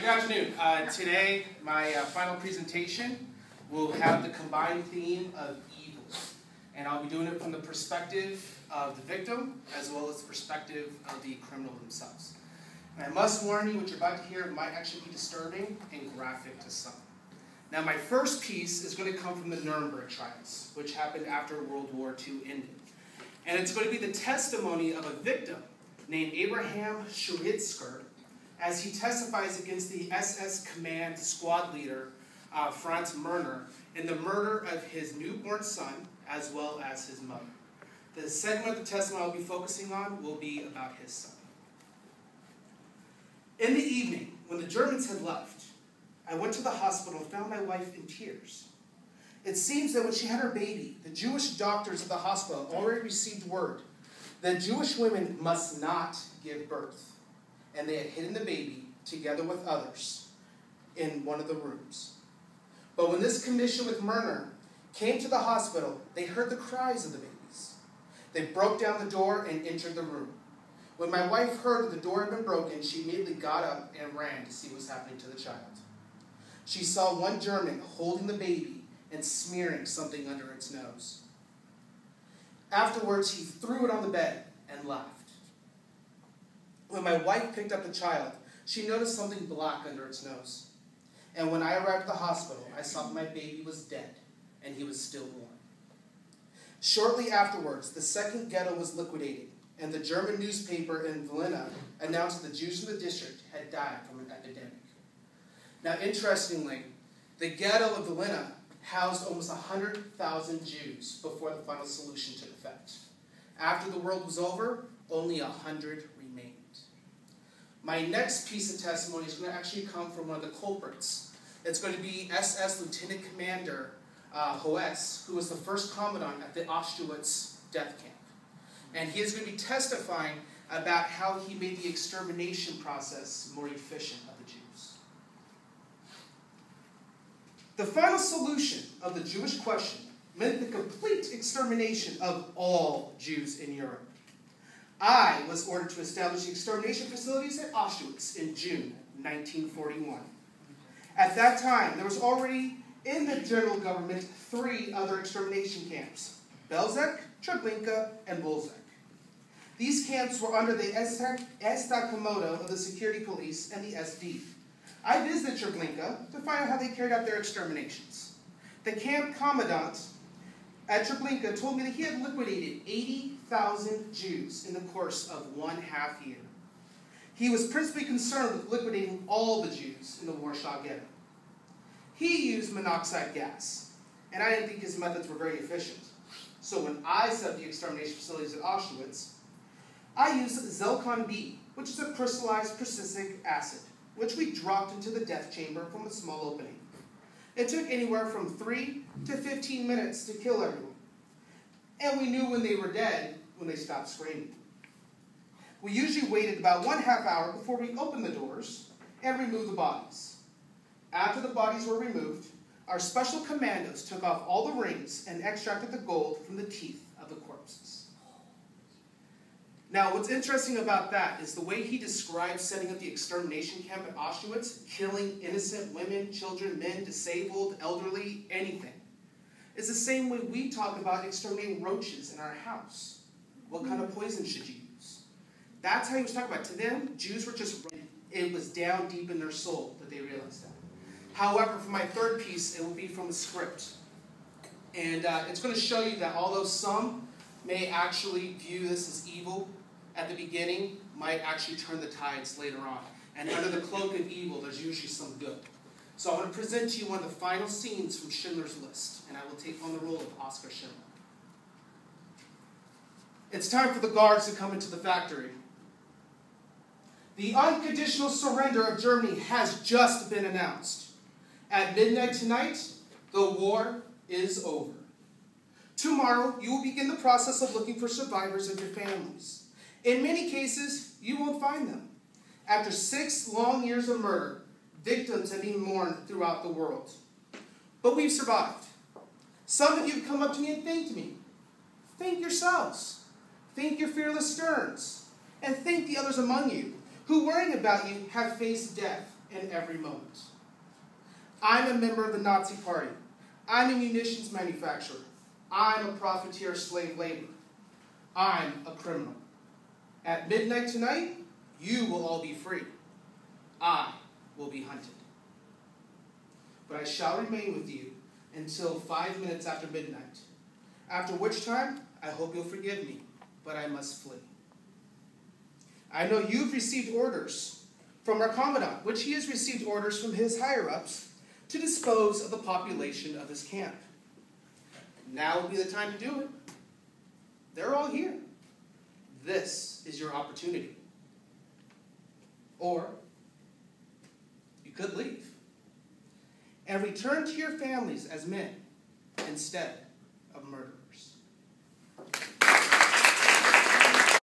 afternoon. Today, my final presentation will have the combined theme of evil. And I'll be doing it from the perspective of the victim, as well as the perspective of the criminal themselves. And I must warn you, what you're about to hear might actually be disturbing and graphic to some. Now, my first piece is going to come from the Nuremberg trials, which happened after World War II ended. And it's going to be the testimony of a victim named Abraham Schuritzker, as he testifies against the SS command squad leader, Franz Mörner, in the murder of his newborn son, as well as his mother. The segment of the testimony I'll be focusing on will be about his son. In the evening, when the Germans had left, I went to the hospital and found my wife in tears. It seems that when she had her baby, the Jewish doctors at the hospital already received word that Jewish women must not give birth. And they had hidden the baby, together with others, in one of the rooms. But when this commission with Mörner came to the hospital, they heard the cries of the babies. They broke down the door and entered the room. When my wife heard that the door had been broken, she immediately got up and ran to see what was happening to the child. She saw one German holding the baby and smearing something under its nose. Afterwards, he threw it on the bed and laughed. When my wife picked up the child, she noticed something black under its nose. And when I arrived at the hospital, I saw that my baby was dead, and he was stillborn. Shortly afterwards, the second ghetto was liquidated, and the German newspaper in Vienna announced that the Jews in the district had died from an epidemic. Now, interestingly, the ghetto of Vienna housed almost 100,000 Jews before the final solution took effect. After the world was over, only 100 remained. My next piece of testimony is going to actually come from one of the culprits. It's going to be SS Lieutenant Commander Hoes, who was the first commandant at the Auschwitz death camp. And he is going to be testifying about how he made the extermination process more efficient of the Jews. The final solution of the Jewish question meant the complete extermination of all Jews in Europe. I was ordered to establish extermination facilities at Auschwitz in June 1941. At that time, there was already in the general government 3 other extermination camps: Belzec, Treblinka, and Bolzec. These camps were under the Estaccomodo of the security police and the SD. I visited Treblinka to find out how they carried out their exterminations. The camp commandant at Treblinka told me that he had liquidated 80,000 Jews in the course of 1.5 year. He was principally concerned with liquidating all the Jews in the Warsaw Ghetto. He used monoxide gas, and I didn't think his methods were very efficient. So when I set up the extermination facilities at Auschwitz, I used Zelkon B, which is a crystallized prussic acid, which we dropped into the death chamber from a small opening. It took anywhere from 3 to 15 minutes to kill everyone. And we knew when they were dead when they stopped screaming. We usually waited about 1/2 hour before we opened the doors and removed the bodies. After the bodies were removed, our special commandos took off all the rings and extracted the gold from the teeth of the corpses. Now, what's interesting about that is the way he describes setting up the extermination camp at Auschwitz, killing innocent women, children, men, disabled, elderly, anything. It's the same way we talk about exterminating roaches in our house. What kind of poison should you use? That's how he was talking about. To them, Jews were just, it was down deep in their soul that they realized that. However, for my third piece, it will be from the script. And it's going to show you that although some may actually view this as evil at the beginning, might actually turn the tides later on. And under the cloak of evil, there's usually some good. So I want to present to you one of the final scenes from Schindler's List, and I will take on the role of Oskar Schindler. It's time for the guards to come into the factory. The unconditional surrender of Germany has just been announced. At midnight tonight, the war is over. Tomorrow, you will begin the process of looking for survivors of your families. In many cases, you won't find them. After 6 long years of murder, victims have been mourned throughout the world. But we've survived. Some of you have come up to me and thanked me. Thank yourselves. Thank your fearless Sterns. And thank the others among you who, worrying about you, have faced death in every moment. I'm a member of the Nazi Party. I'm a munitions manufacturer. I'm a profiteer slave labor. I'm a criminal. At midnight tonight, you will all be free. I will be hunted. But I shall remain with you until 5 minutes after midnight, after which time I hope you'll forgive me, but I must flee. I know you've received orders from our commandant, which he has received orders from his higher-ups to dispose of the population of his camp. Now will be the time to do it. They're all here. This is your opportunity. Or you could leave and return to your families as men instead of murderers.